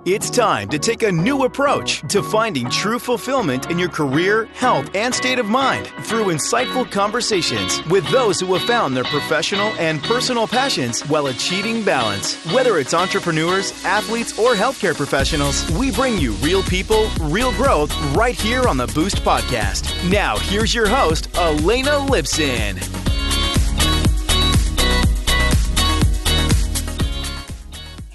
It's time to take a new approach to finding true fulfillment in your career, health, and state of mind through insightful conversations with those who have found their professional and personal passions while achieving balance. Whether it's entrepreneurs, athletes, or healthcare professionals, we bring you real people, real growth right here on the Boost Podcast. Now, here's your host, Elena Lipson.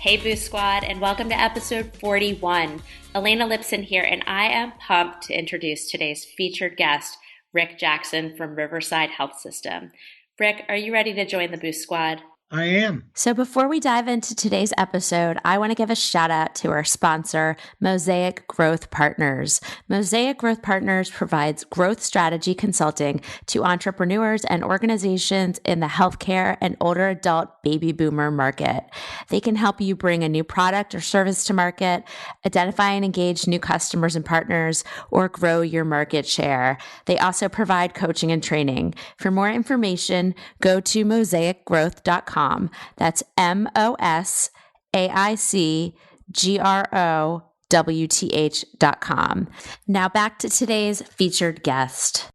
Hey Boost Squad, and welcome to episode 41. Elena Lipson here, and I am pumped to introduce today's featured guest, Rick Jackson from Riverside Health System. Rick, are you ready to join the Boost Squad? I am. So before we dive into today's episode, I want to give a shout out to our sponsor, Mosaic Growth Partners. Mosaic Growth Partners provides growth strategy consulting to entrepreneurs and organizations in the healthcare and older adult baby boomer market. They can help you bring a new product or service to market, identify and engage new customers and partners, or grow your market share. They also provide coaching and training. For more information, go to mosaicgrowth.com. That's mosaicgrowth.com. Now back to today's featured guest.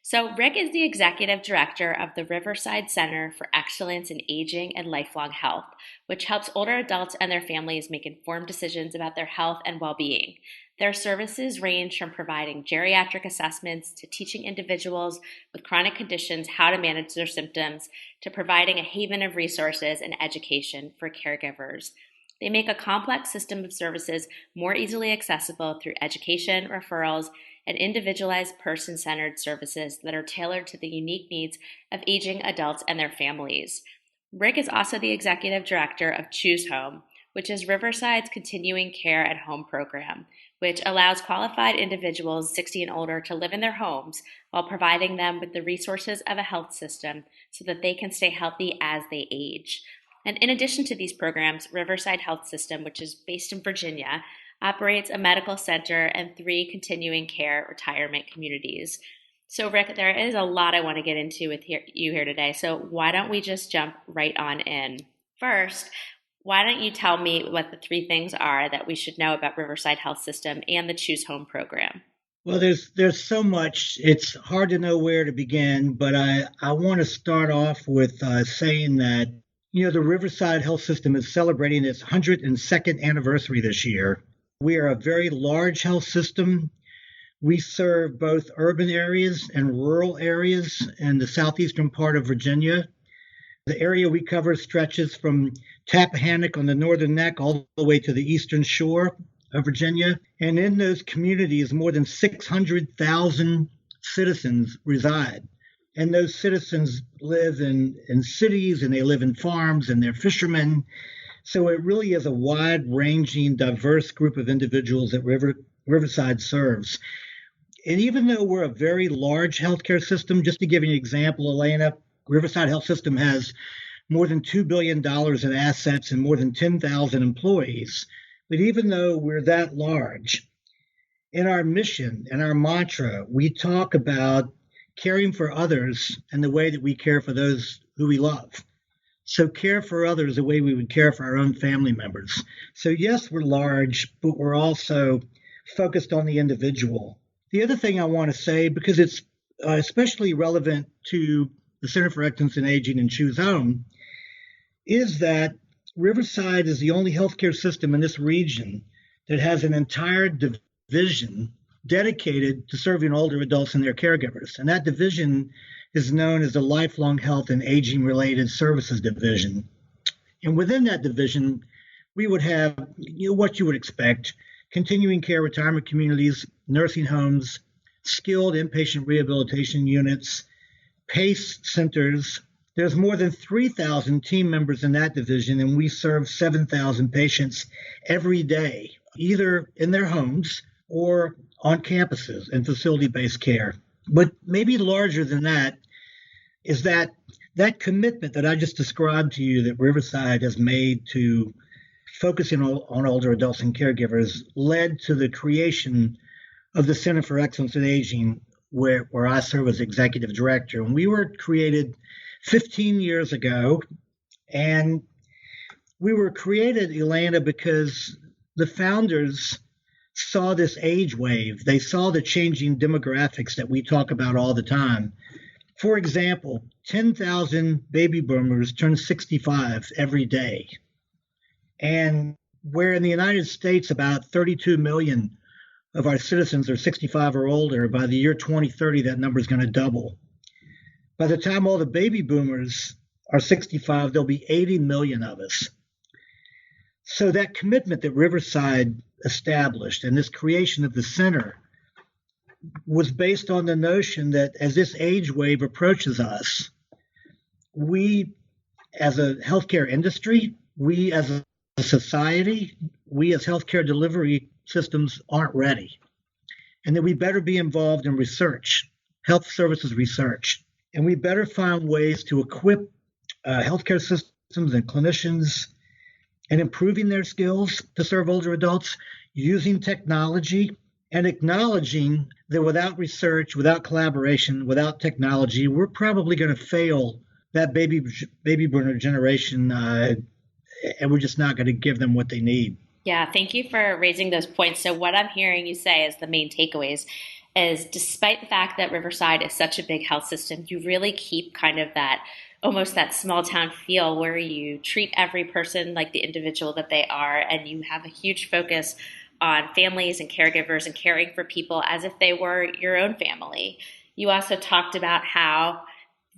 So Rick is the Executive Director of the Riverside Center for Excellence in Aging and Lifelong Health, which helps older adults and their families make informed decisions about their health and well-being. Their services range from providing geriatric assessments to teaching individuals with chronic conditions how to manage their symptoms to providing a haven of resources and education for caregivers. They make a complex system of services more easily accessible through education, referrals, and individualized person-centered services that are tailored to the unique needs of aging adults and their families. Rick is also the Executive Director of ChooseHome, which is Riverside's continuing care at home program, which allows qualified individuals 60 and older to live in their homes while providing them with the resources of a health system so that they can stay healthy as they age. And in addition to these programs, Riverside Health System, which is based in Virginia, operates a medical center and 3 continuing care retirement communities. So Rick, there is a lot I want to get into with you here today, so why don't we just jump right on in? First, why don't you tell me what the 3 things are that we should know about Riverside Health System and the ChooseHome program? Well, there's so much. It's hard to know where to begin, but I want to start off with saying that, the Riverside Health System is celebrating its 102nd anniversary this year. We are a very large health system. We serve both urban areas and rural areas in the southeastern part of Virginia. The area we cover stretches from Tappahannock on the northern neck all the way to the eastern shore of Virginia. And in those communities, more than 600,000 citizens reside. And those citizens live in cities, and they live in farms, and they're fishermen. So it really is a wide-ranging, diverse group of individuals that Riverside serves. And even though we're a very large healthcare system, just to give you an example, Elena, Riverside Health System has more than $2 billion in assets and more than 10,000 employees. But even though we're that large, in our mission and our mantra, we talk about caring for others and the way that we care for those who we love. So care for others the way we would care for our own family members. So yes, we're large, but we're also focused on the individual. The other thing I want to say, because it's especially relevant to the Center for Excellence in Aging and ChooseHome, is that Riverside is the only healthcare system in this region that has an entire division dedicated to serving older adults and their caregivers. And that division is known as the Lifelong Health and Aging-Related Services Division. And within that division, we would have what you would expect: continuing care retirement communities, nursing homes, skilled inpatient rehabilitation units, PACE centers. There's more than 3,000 team members in that division, and we serve 7,000 patients every day, either in their homes or on campuses in facility-based care. But maybe larger than that is that commitment that I just described to you that Riverside has made to focusing on older adults and caregivers led to the creation of the Center for Excellence in Aging, where I serve as Executive Director. And we were created 15 years ago, and we were created, Elena, because the founders saw this age wave. They saw the changing demographics that we talk about all the time. For example, 10,000 baby boomers turn 65 every day. And where in the United States, about 32 million of our citizens are 65 or older, by the year 2030, that number is going to double. By the time all the baby boomers are 65, there'll be 80 million of us. So that commitment that Riverside established and this creation of the center was based on the notion that as this age wave approaches us, we as a healthcare industry, we as a society, we as healthcare delivery systems aren't ready. And that we better be involved in research, health services research. And we better find ways to equip healthcare systems and clinicians and improving their skills to serve older adults using technology and acknowledging that without research, without collaboration, without technology, we're probably going to fail that baby boomer generation, and we're just not going to give them what they need. Yeah, thank you for raising those points. So what I'm hearing you say is the main takeaways is despite the fact that Riverside is such a big health system, you really keep kind of that almost that small town feel where you treat every person like the individual that they are, and you have a huge focus on families and caregivers and caring for people as if they were your own family. You also talked about how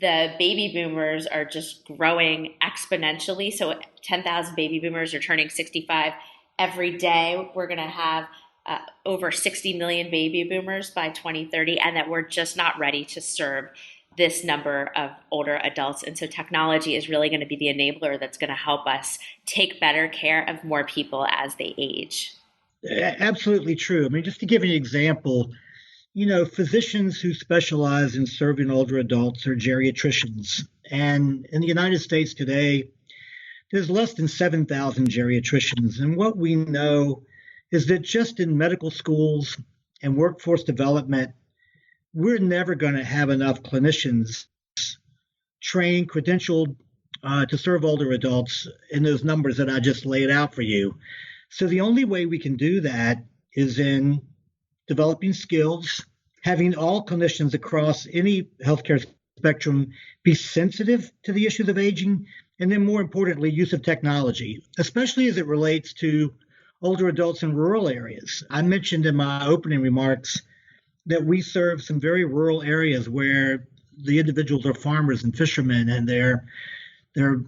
the baby boomers are just growing exponentially. So 10,000 baby boomers are turning 65 every day. We're going to have over 60 million baby boomers by 2030, and that we're just not ready to serve this number of older adults. And so technology is really going to be the enabler that's going to help us take better care of more people as they age. Absolutely true. I mean, just to give you an example, physicians who specialize in serving older adults are geriatricians. And in the United States today, there's less than 7,000 geriatricians. And what we know is that just in medical schools and workforce development, we're never going to have enough clinicians trained, credentialed to serve older adults in those numbers that I just laid out for you. So the only way we can do that is in developing skills, having all clinicians across any healthcare spectrum be sensitive to the issues of aging, and then more importantly, use of technology, especially as it relates to older adults in rural areas. I mentioned in my opening remarks that we serve some very rural areas where the individuals are farmers and fishermen, and they're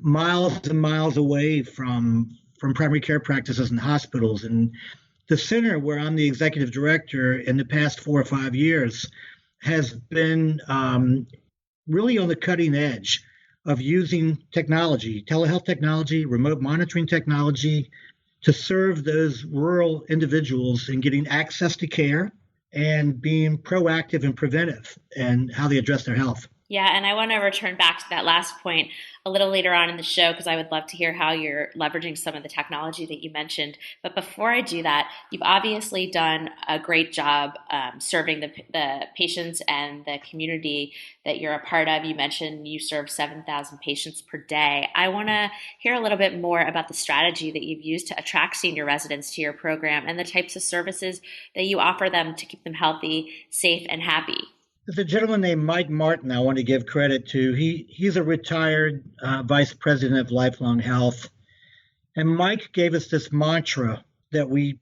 miles and miles away from primary care practices and hospitals. And the center where I'm the executive director in the past 4 or 5 years has been really on the cutting edge of using technology, telehealth technology, remote monitoring technology to serve those rural individuals in getting access to care and being proactive and preventive in how they address their health. Yeah, and I want to return back to that last point a little later on in the show because I would love to hear how you're leveraging some of the technology that you mentioned. But before I do that, you've obviously done a great job serving the patients and the community that you're a part of. You mentioned you serve 7,000 patients per day. I want to hear a little bit more about the strategy that you've used to attract senior residents to your program and the types of services that you offer them to keep them healthy, safe, and happy. There's a gentleman named Mike Martin I want to give credit to. He's a retired vice president of Lifelong Health. And Mike gave us this mantra that we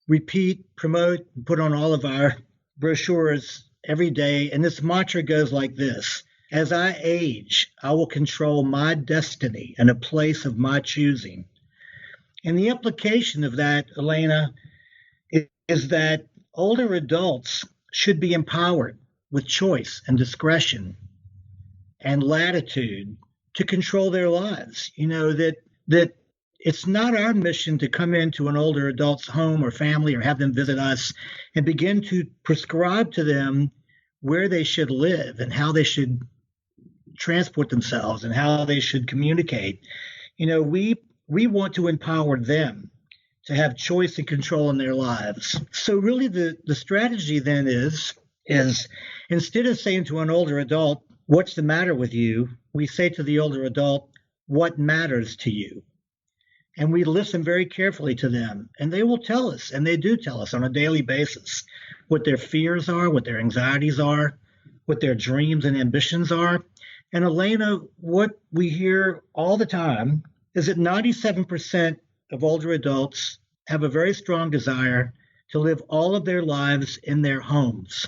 repeat, promote, and put on all of our brochures every day. And this mantra goes like this: as I age, I will control my destiny in a place of my choosing. And the implication of that, Elena, is that older adults should be empowered with choice and discretion and latitude to control their lives. That it's not our mission to come into an older adult's home or family or have them visit us and begin to prescribe to them where they should live and how they should transport themselves and how they should communicate. We want to empower them to have choice and control in their lives. So really the strategy then is instead of saying to an older adult, what's the matter with you? We say to the older adult, what matters to you? And we listen very carefully to them. And they will tell us, and they do tell us on a daily basis, what their fears are, what their anxieties are, what their dreams and ambitions are. And Elena, what we hear all the time is that 97% of older adults have a very strong desire to live all of their lives in their homes.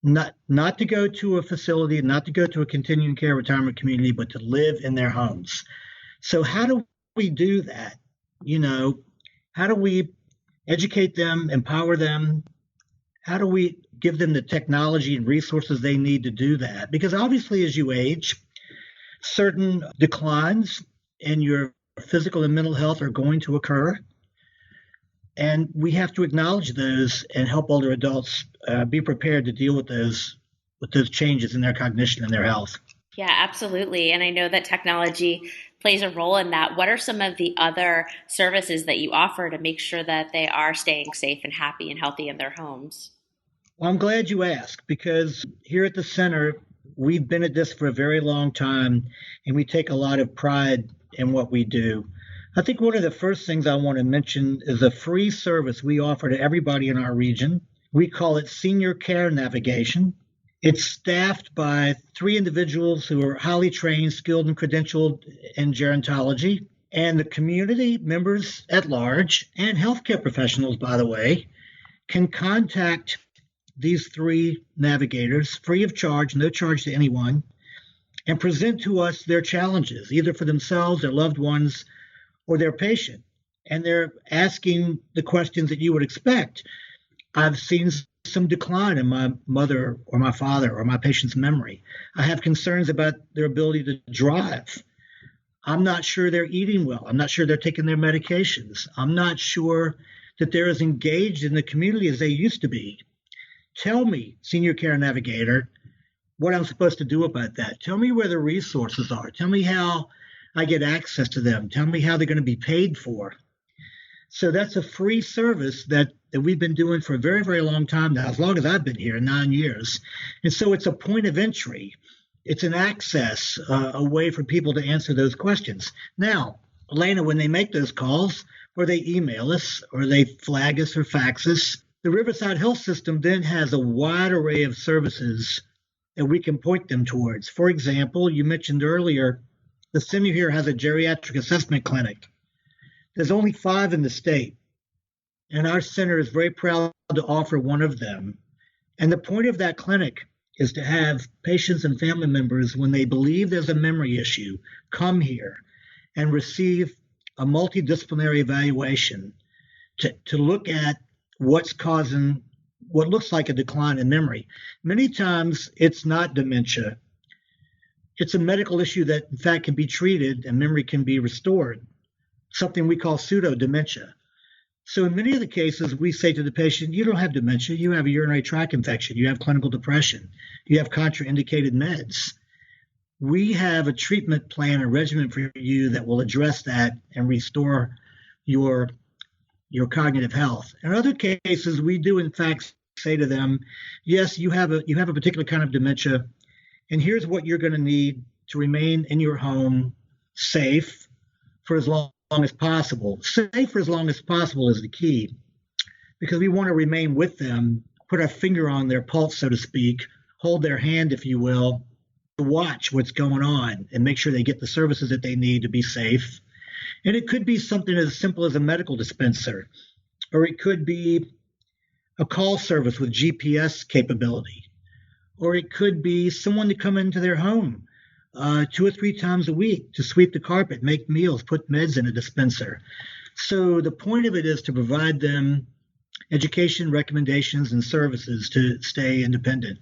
Not to go to a facility, not to go to a continuing care retirement community, but to live in their homes. So how do we do that? How do we educate them, empower them? How do we give them the technology and resources they need to do that? Because obviously, as you age, certain declines in your physical and mental health are going to occur. And we have to acknowledge those and help older adults be prepared to deal with those changes in their cognition and their health. Yeah, absolutely. And I know that technology plays a role in that. What are some of the other services that you offer to make sure that they are staying safe and happy and healthy in their homes? Well, I'm glad you asked, because here at the center, we've been at this for a very long time, and we take a lot of pride in what we do. I think one of the first things I want to mention is a free service we offer to everybody in our region. We call it Senior Care Navigation. It's staffed by 3 individuals who are highly trained, skilled, and credentialed in gerontology. And the community, members at large, and healthcare professionals, by the way, can contact these 3 navigators free of charge, no charge to anyone, and present to us their challenges, either for themselves, their loved ones, or their patient. And they're asking the questions that you would expect. I've seen some decline in my mother or my father or my patient's memory. I have concerns about their ability to drive. I'm not sure they're eating well. I'm not sure they're taking their medications. I'm not sure that they're as engaged in the community as they used to be. Tell me, Senior Care Navigator, what I'm supposed to do about that. Tell me where the resources are. Tell me how I get access to them. Tell me how they're going to be paid for. So that's a free service that we've been doing for a very, very long time now, as long as I've been here, 9 years. And so it's a point of entry. It's an access, a way for people to answer those questions. Now, Elena, when they make those calls, or they email us, or they flag us or fax us, the Riverside Health System then has a wide array of services that we can point them towards. For example, you mentioned earlier, the center here has a geriatric assessment clinic. There's only 5 in the state, and our center is very proud to offer one of them. And the point of that clinic is to have patients and family members, when they believe there's a memory issue, come here and receive a multidisciplinary evaluation to look at what's causing what looks like a decline in memory. Many times it's not dementia. It's a medical issue that, in fact, can be treated and memory can be restored, something we call pseudo-dementia. So in many of the cases, we say to the patient, you don't have dementia, you have a urinary tract infection, you have clinical depression, you have contraindicated meds. We have a treatment plan, a regimen for you that will address that and restore your cognitive health. In other cases, we do in fact say to them, yes, you have a particular kind of dementia, and here's what you're going to need to remain in your home safe for as long as possible. Safe for as long as possible is the key, because we want to remain with them, put our finger on their pulse, so to speak, hold their hand, if you will, to watch what's going on and make sure they get the services that they need to be safe. And it could be something as simple as a medical dispenser, or it could be a call service with GPS capability, or it could be someone to come into their home 2 or 3 times a week to sweep the carpet, make meals, put meds in a dispenser. So the point of it is to provide them education, recommendations, and services to stay independent.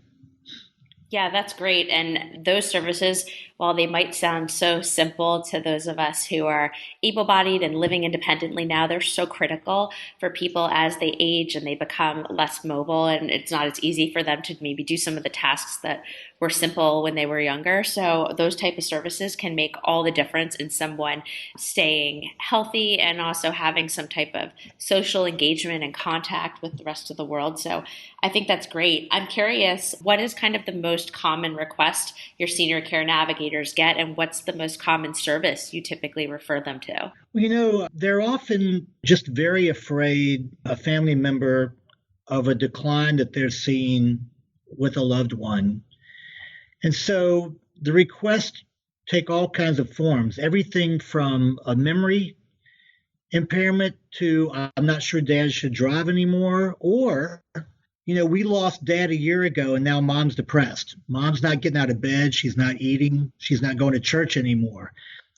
Yeah, that's great. And those services, while they might sound so simple to those of us who are able-bodied and living independently now, they're so critical for people as they age and they become less mobile, and it's not as easy for them to maybe do some of the tasks that were simple when they were younger. So those type of services can make all the difference in someone staying healthy and also having some type of social engagement and contact with the rest of the world. So I think that's great. I'm curious, what is kind of the most common request your senior care navigator coordinators get, and what's the most common service you typically refer them to? Well, they're often just very afraid a family member of a decline that they're seeing with a loved one. And so the requests take all kinds of forms, everything from a memory impairment to I'm not sure dad should drive anymore, or we lost dad a year ago and now mom's depressed. Mom's not getting out of bed. She's not eating. She's not going to church anymore.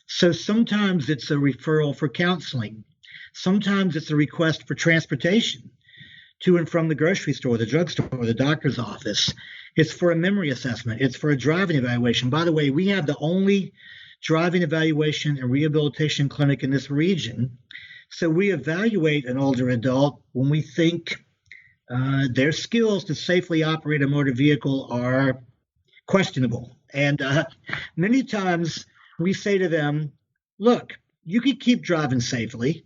So sometimes it's a referral for counseling. Sometimes it's a request for transportation to and from the grocery store, the drugstore, the doctor's office. It's for a memory assessment. It's for a driving evaluation. By the way, we have the only driving evaluation and rehabilitation clinic in this region. So we evaluate an older adult when we think their skills to safely operate a motor vehicle are questionable. And many times we say to them, look, you can keep driving safely,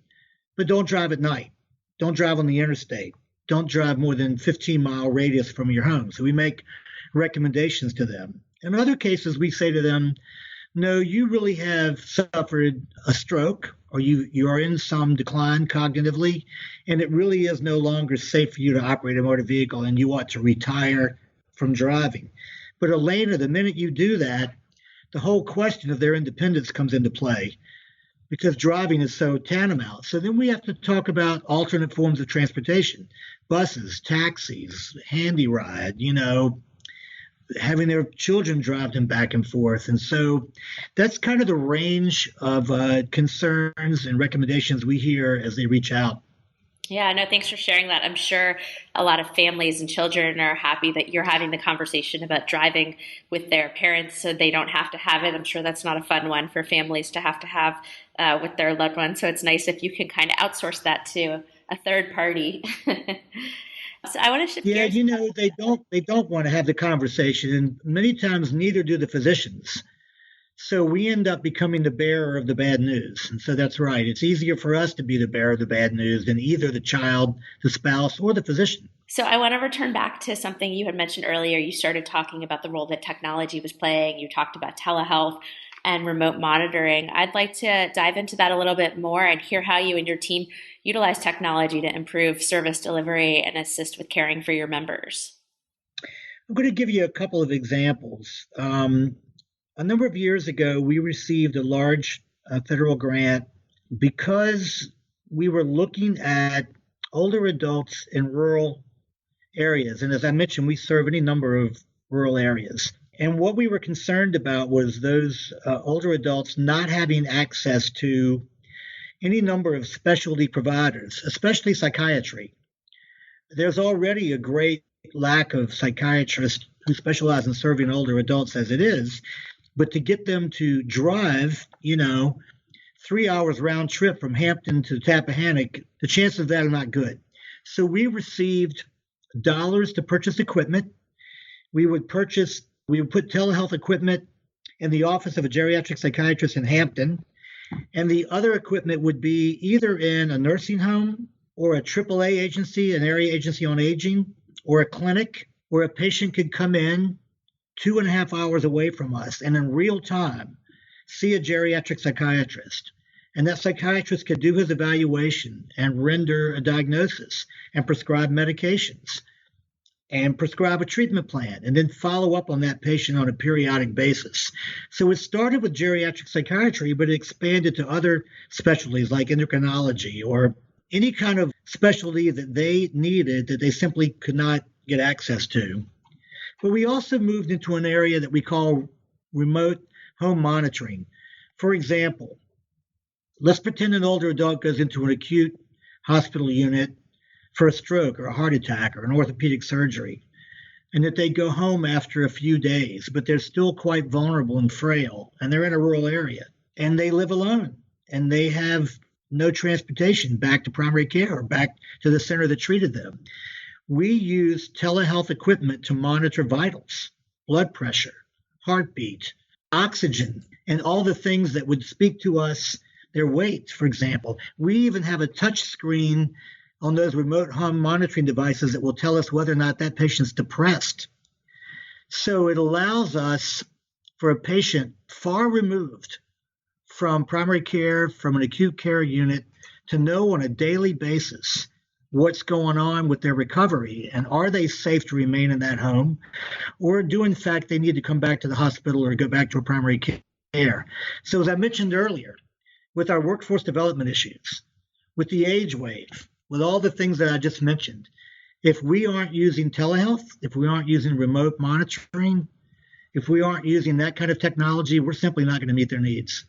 but don't drive at night. Don't drive on the interstate. Don't drive more than 15-mile radius from your home. So we make recommendations to them. In other cases, we say to them, no, you really have suffered a stroke, or you are in some decline cognitively, and it really is no longer safe for you to operate a motor vehicle, and you ought to retire from driving. But Elena, the minute you do that, the whole question of their independence comes into play because driving is so tantamount. So then we have to talk about alternate forms of transportation, buses, taxis, handy ride, having their children drive them back and forth. And so that's kind of the range of concerns and recommendations we hear as they reach out. Yeah, no, thanks for sharing that. I'm sure a lot of families and children are happy that you're having the conversation about driving with their parents so they don't have to have it. I'm sure that's not a fun one for families to have with their loved ones. So it's nice if you can kind of outsource that to a third party. So I want to shift gears. They don't want to have the conversation, and many times neither do the physicians. So we end up becoming the bearer of the bad news. And so that's right. It's easier for us to be the bearer of the bad news than either the child, the spouse, or the physician. So I want to return back to something you had mentioned earlier. You started talking about the role that technology was playing. You talked about telehealth and remote monitoring. I'd like to dive into that a little bit more and hear how you and your team utilize technology to improve service delivery and assist with caring for your members. I'm going to give you a couple of examples. A number of years ago, we received a large federal grant because we were looking at older adults in rural areas. And as I mentioned, we serve any number of rural areas. And what we were concerned about was those older adults not having access to any number of specialty providers, especially psychiatry. There's already a great lack of psychiatrists who specialize in serving older adults as it is. But to get them to drive, 3 hours round trip from Hampton to Tappahannock, the chances of that are not good. So we received dollars to purchase equipment. We would put telehealth equipment in the office of a geriatric psychiatrist in Hampton. And the other equipment would be either in a nursing home or a AAA agency, an area agency on aging, or a clinic where a patient could come in 2.5 hours away from us and in real time see a geriatric psychiatrist. And that psychiatrist could do his evaluation and render a diagnosis and prescribe medications and prescribe a treatment plan and then follow up on that patient on a periodic basis. So it started with geriatric psychiatry, but it expanded to other specialties like endocrinology or any kind of specialty that they needed that they simply could not get access to. But we also moved into an area that we call remote home monitoring. For example, let's pretend an older adult goes into an acute hospital unit for a stroke or a heart attack or an orthopedic surgery, and that they go home after a few days, but they're still quite vulnerable and frail, and they're in a rural area, and they live alone, and they have no transportation back to primary care or back to the center that treated them. We use telehealth equipment to monitor vitals, blood pressure, heartbeat, oxygen, and all the things that would speak to us, their weight, for example. We even have a touch screen on those remote home monitoring devices that will tell us whether or not that patient's depressed. So it allows us for a patient far removed from primary care, from an acute care unit, to know on a daily basis what's going on with their recovery and are they safe to remain in that home, or do in fact they need to come back to the hospital or go back to a primary care. So as I mentioned earlier, with our workforce development issues, with the age wave, with all the things that I just mentioned, if we aren't using telehealth, if we aren't using remote monitoring, if we aren't using that kind of technology, we're simply not going to meet their needs.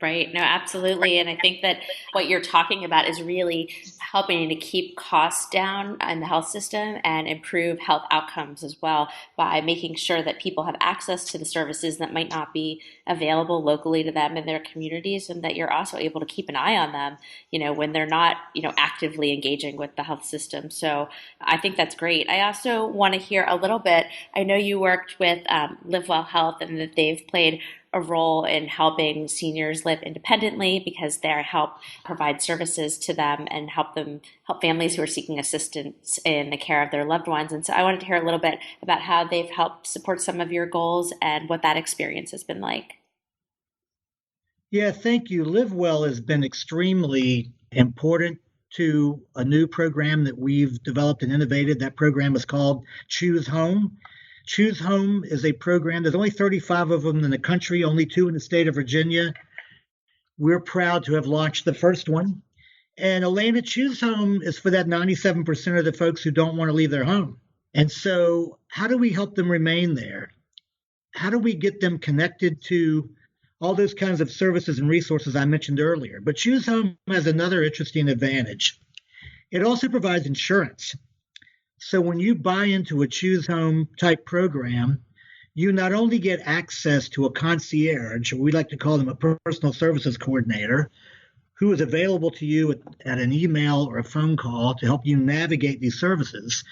Right. No, absolutely. And I think that what you're talking about is really helping to keep costs down in the health system and improve health outcomes as well by making sure that people have access to the services that might not be available locally to them in their communities, and that you're also able to keep an eye on them, when they're not, actively engaging with the health system. So I think that's great. I also want to hear a little bit. I know you worked with LivWell Health and that they've played a role in helping seniors live independently because they help provide services to them and help families who are seeking assistance in the care of their loved ones. And so I wanted to hear a little bit about how they've helped support some of your goals and what that experience has been like. Yeah, thank you. LivWell has been extremely important to a new program that we've developed and innovated. That program is called ChooseHome. ChooseHome is a program. There's only 35 of them in the country, only 2 in the state of Virginia. We're proud to have launched the first one. And Elena, ChooseHome is for that 97% of the folks who don't want to leave their home. And so how do we help them remain there? How do we get them connected to all those kinds of services and resources I mentioned earlier? But ChooseHome has another interesting advantage. It also provides insurance. So when you buy into a ChooseHome type program, you not only get access to a concierge, or we like to call them a personal services coordinator, who is available to you at an email or a phone call to help you navigate these services.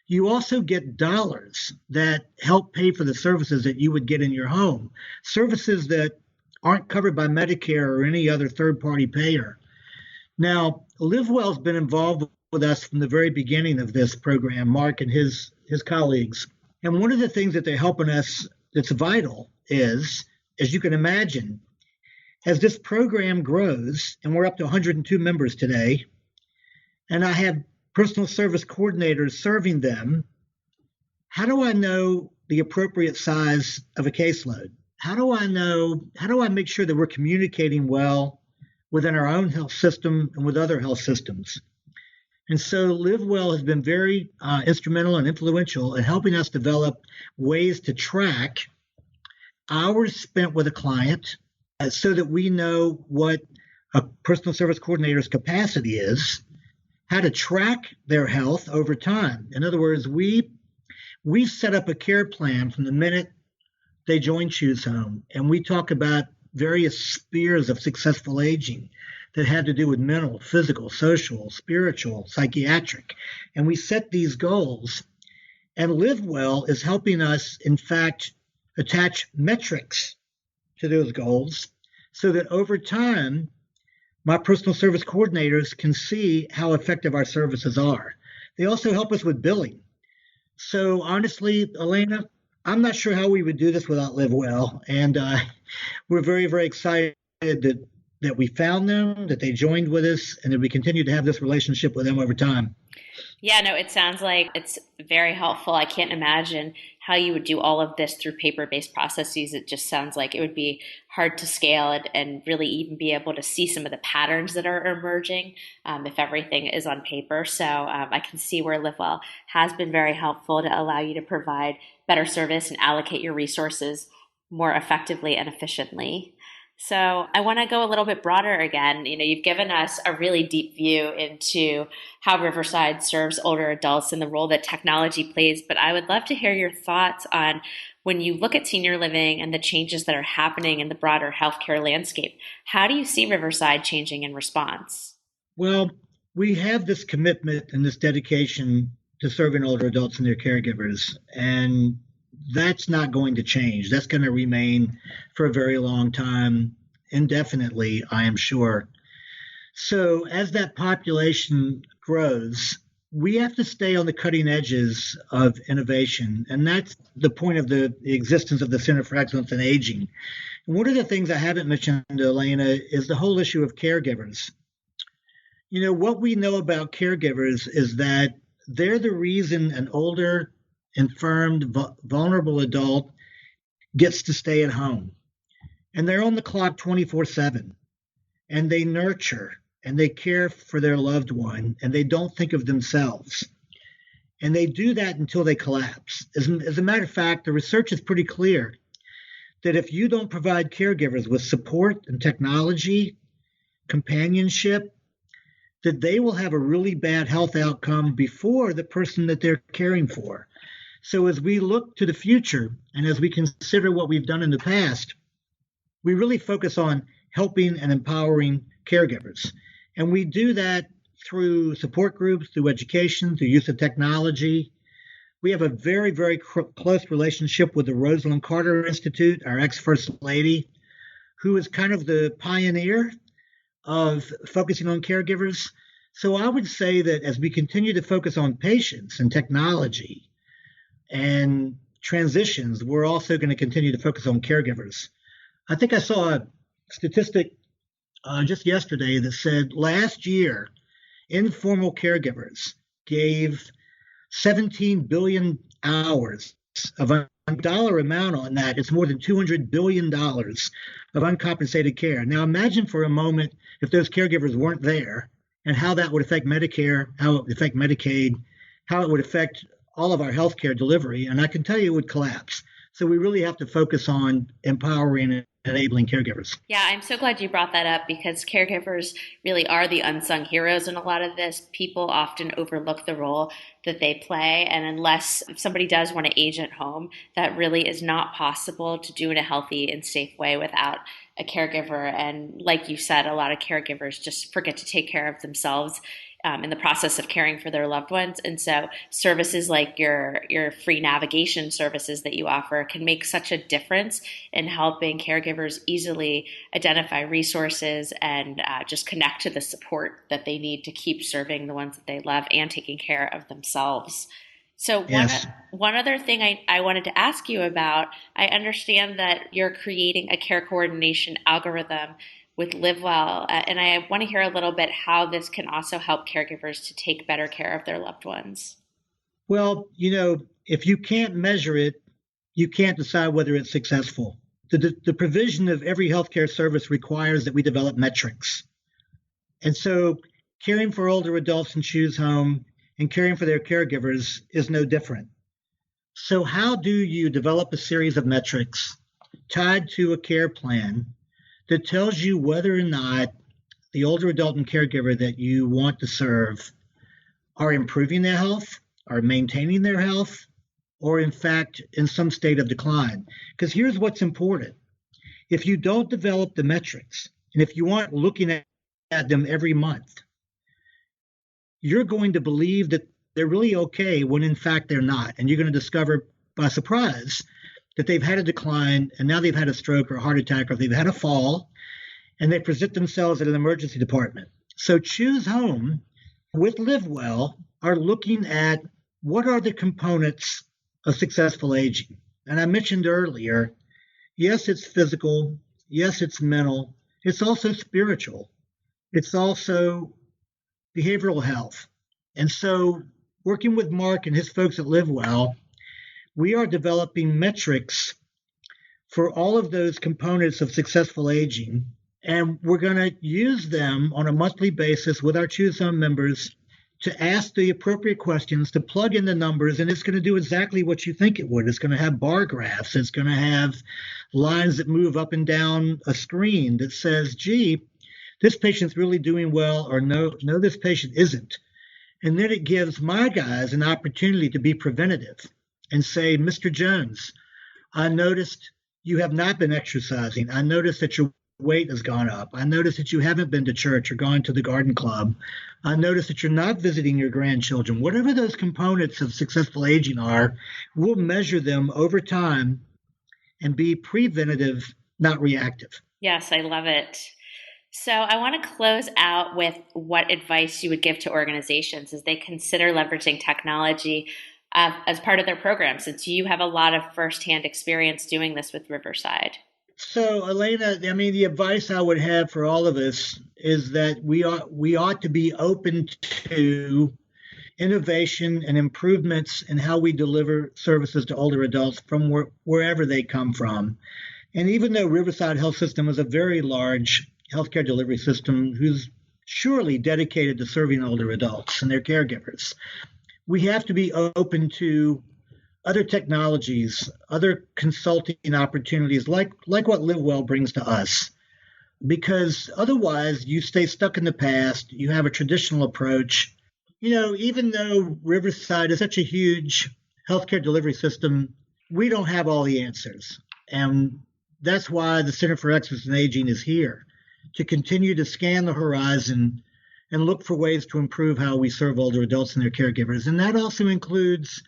You also get dollars that help pay for the services that you would get in your home, services that aren't covered by Medicare or any other third-party payer. Now, LivWell's been involved with us from the very beginning of this program, Mark and his colleagues. And one of the things that they're helping us that's vital is, as you can imagine, as this program grows, and we're up to 102 members today, and I have personal service coordinators serving them, how do I know the appropriate size of a caseload? How do I make sure that we're communicating well within our own health system and with other health systems? And so LivWell has been very instrumental and influential in helping us develop ways to track hours spent with a client so that we know what a personal service coordinator's capacity is, how to track their health over time. In other words, we set up a care plan from the minute they join ChooseHome, and we talk about various spheres of successful aging that have to do with mental, physical, social, spiritual, psychiatric. And we set these goals. And LivWell is helping us, in fact, attach metrics to those goals so that over time, my personal service coordinators can see how effective our services are. They also help us with billing. So honestly, Elena, I'm not sure how we would do this without LivWell. And we're very, very excited that we found them, that they joined with us, and that we continue to have this relationship with them over time. Yeah, no, it sounds like it's very helpful. I can't imagine how you would do all of this through paper-based processes. It just sounds like it would be hard to scale and really even be able to see some of the patterns that are emerging if everything is on paper. So I can see where LivWell has been very helpful to allow you to provide better service and allocate your resources more effectively and efficiently. So I want to go a little bit broader again. You've given us a really deep view into how Riverside serves older adults and the role that technology plays, but I would love to hear your thoughts on when you look at senior living and the changes that are happening in the broader healthcare landscape. How do you see Riverside changing in response? Well, we have this commitment and this dedication to serving older adults and their caregivers, and that's not going to change. That's going to remain for a very long time, indefinitely, I am sure. So as that population grows, we have to stay on the cutting edges of innovation. And that's the point of the existence of the Center for Excellence in Aging. And one of the things I haven't mentioned, Elena, is the whole issue of caregivers. What we know about caregivers is that they're the reason an older, infirmed, vulnerable adult gets to stay at home. And they're on the clock 24/7. And they nurture and they care for their loved one, and they don't think of themselves. And they do that until they collapse. As a matter of fact, the research is pretty clear that if you don't provide caregivers with support and technology, companionship, that they will have a really bad health outcome before the person that they're caring for. So as we look to the future and as we consider what we've done in the past, we really focus on helping and empowering caregivers. And we do that through support groups, through education, through use of technology. We have a very, very close relationship with the Rosalind Carter Institute, our ex-First Lady, who is kind of the pioneer of focusing on caregivers. So I would say that as we continue to focus on patients and technology and transitions, we're also going to continue to focus on caregivers. I think I saw a statistic just yesterday that said last year, informal caregivers gave 17 billion hours of a dollar amount on that. It's more than $200 billion of uncompensated care. Now imagine for a moment if those caregivers weren't there and how that would affect Medicare, how it would affect Medicaid, how it would affect all of our healthcare delivery. And I can tell you it would collapse. So we really have to focus on empowering and enabling caregivers. Yeah, I'm so glad you brought that up because caregivers really are the unsung heroes in a lot of this. People often overlook the role that they play. And unless somebody does want to age at home, that really is not possible to do in a healthy and safe way without a caregiver. And like you said, a lot of caregivers just forget to take care of themselves in the process of caring for their loved ones. And so services like your free navigation services that you offer can make such a difference in helping caregivers easily identify resources and just connect to the support that they need to keep serving the ones that they love and taking care of themselves. So one other thing I wanted to ask you about, I understand that you're creating a care coordination algorithm with LivWell, and I want to hear a little bit how this can also help caregivers to take better care of their loved ones. Well, if you can't measure it, you can't decide whether it's successful. The provision of every healthcare service requires that we develop metrics. And so caring for older adults in ChooseHome and caring for their caregivers is no different. So how do you develop a series of metrics tied to a care plan that tells you whether or not the older adult and caregiver that you want to serve are improving their health, are maintaining their health, or in fact in some state of decline? Because here's what's important. If you don't develop the metrics, and if you aren't looking at them every month, you're going to believe that they're really okay when in fact they're not. And you're going to discover by surprise that they've had a decline and now they've had a stroke or a heart attack or they've had a fall and they present themselves at an emergency department. So ChooseHome with LivWell are looking at what are the components of successful aging. And I mentioned earlier, yes, it's physical. Yes, it's mental. It's also spiritual. It's also behavioral health. And so working with Mark and his folks at LivWell, we are developing metrics for all of those components of successful aging. And we're going to use them on a monthly basis with our ChooseHome members to ask the appropriate questions, to plug in the numbers, and it's going to do exactly what you think it would. It's going to have bar graphs. It's going to have lines that move up and down a screen that says, gee, this patient's really doing well, or no, this patient isn't. And then it gives my guys an opportunity to be preventative and say, Mr. Jones, I noticed you have not been exercising. I noticed that your weight has gone up. I noticed that you haven't been to church or gone to the garden club. I noticed that you're not visiting your grandchildren. Whatever those components of successful aging are, we'll measure them over time and be preventative, not reactive. Yes, I love it. So I want to close out with what advice you would give to organizations as they consider leveraging technology as part of their program, since you have a lot of firsthand experience doing this with Riverside. So, Elena, I mean, the advice I would have for all of us is that we ought to be open to innovation and improvements in how we deliver services to older adults from wherever they come from. And even though Riverside Health System is a very large healthcare delivery system who's surely dedicated to serving older adults and their caregivers, we have to be open to other technologies, other consulting opportunities like what LivWell brings to us. Because otherwise you stay stuck in the past, you have a traditional approach. You know, even though Riverside is such a huge healthcare delivery system, we don't have all the answers. And that's why the Center for Excellence in Aging is here, to continue to scan the horizon and look for ways to improve how we serve older adults and their caregivers. And that also includes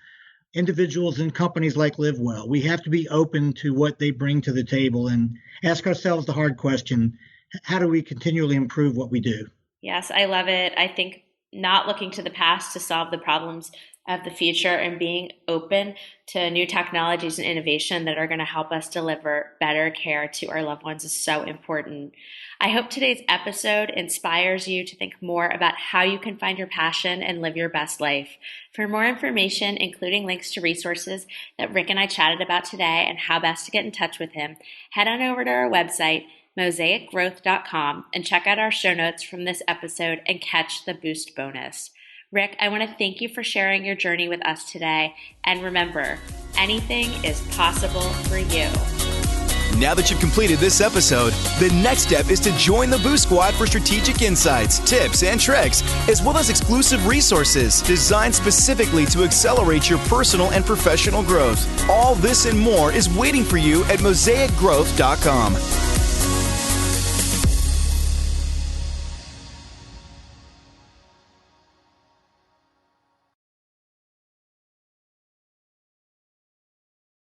individuals and companies like LivWell. We have to be open to what they bring to the table and ask ourselves the hard question, how do we continually improve what we do? Yes, I love it. I think not looking to the past to solve the problems of the future and being open to new technologies and innovation that are going to help us deliver better care to our loved ones is so important. I hope today's episode inspires you to think more about how you can find your passion and live your best life. For more information, including links to resources that Rick and I chatted about today and how best to get in touch with him, head on over to our website, mosaicgrowth.com, and check out our show notes from this episode and catch the boost bonus. Rick, I want to thank you for sharing your journey with us today. And remember, anything is possible for you. Now that you've completed this episode, the next step is to join the Boost Squad for strategic insights, tips, and tricks, as well as exclusive resources designed specifically to accelerate your personal and professional growth. All this and more is waiting for you at mosaicgrowth.com.